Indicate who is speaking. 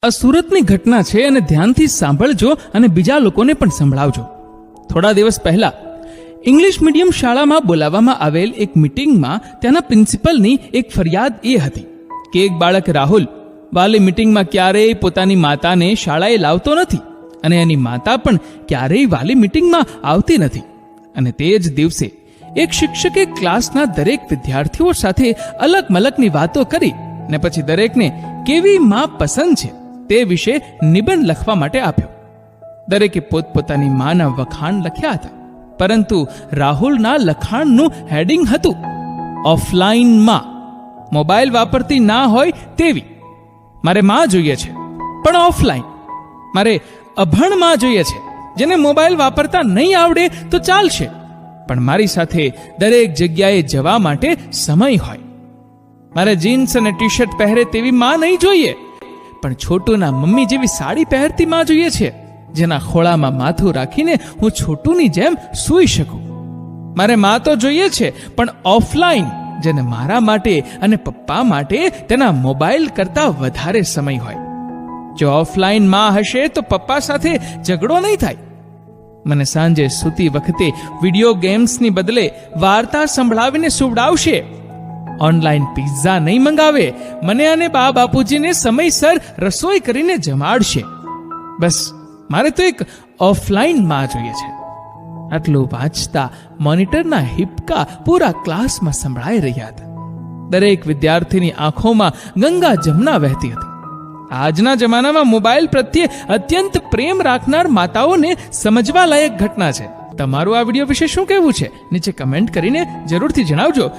Speaker 1: આ સુરતની ઘટના છે અને ધ્યાનથી સાંભળજો અને બીજા લોકોને પણ સંભળાવજો. થોડા દિવસ પહેલા ઇંગ્લિશ મીડિયમ શાળામાં બોલાવવામાં આવેલ એક મીટિંગમાં ત્યાંના પ્રિન્સિપલની એક ફરિયાદ એ હતી કે એક બાળક રાહુલ વાલી મીટિંગમાં ક્યારેય પોતાની માતાને શાળાએ લાવતો નથી અને એની માતા પણ ક્યારેય વાલી મીટિંગમાં આવતી નથી. અને તે જ દિવસે એક શિક્ષકે ક્લાસના દરેક વિદ્યાર્થીઓ સાથે અલગ મલકની વાતો કરી ને પછી દરેકને કેવી માં પસંદ છે તે વિશે નિબંધ લખવા માટે આપ્યો. દરેકે પોતપોતાની માના વખાણ લખ્યા હતા, પરંતુ રાહુલના લખાણનું હેડિંગ હતું ઓફલાઈન માં, મોબાઈલ વાપરતી ના હોય તેવી. મારે માં જોઈએ છે પણ ઓફલાઈન. મારે અભણ માં જોઈએ છે જેને મોબાઈલ વાપરતા નહીં આવડે તો ચાલશે, પણ મારી સાથે દરેક જગ્યાએ જવા માટે સમય હોય. મારે જીન્સ અને ટી શર્ટ પહેરે તેવી માં નહીં જોઈએ, પણ છોટુના મમ્મી જેવી સાડી પહેરતી માં જોઈએ છે, જેના ખોળામાં માથું રાખીને હું છોટુની જેમ સૂઈ શકું. મારે માં તો જોઈએ છે પણ ઓફલાઈન, જેને મારા માટે અને પપ્પા માટે તેના મોબાઈલ કરતા વધારે સમય હોય. જો ઓફલાઈન માં હશે તો પપ્પા સાથે ઝઘડો નહીં થાય. મને સાંજે સૂતી વખતે વિડીયો ગેમ્સની બદલે વાર્તા સંભળાવીને સુવડાવશે. ઓનલાઈન પિઝા નહીં મંગાવે, મને અને બા બાપુજીને સમયસર રસોઈ કરીને જમાડશે. બસ મારે તો એક ઓફલાઈન માં જોઈએ છે. આટલું વાંચતા મોનિટરના હિપકા પૂરા ક્લાસમાં સંભળાઈ રહ્યા હતા. દરેક વિદ્યાર્થીની આંખોમાં ગંગા જમના વહેતી હતી. આજના જમાનામાં મોબાઈલ પ્રત્યે અત્યંત પ્રેમ રાખનાર માતાઓને સમજવા લાયક ઘટના છે. તમારું આ વિડીયો વિશે શું કહેવું છે? નીચે કમેન્ટ કરીને જરૂરથી જણાવજો.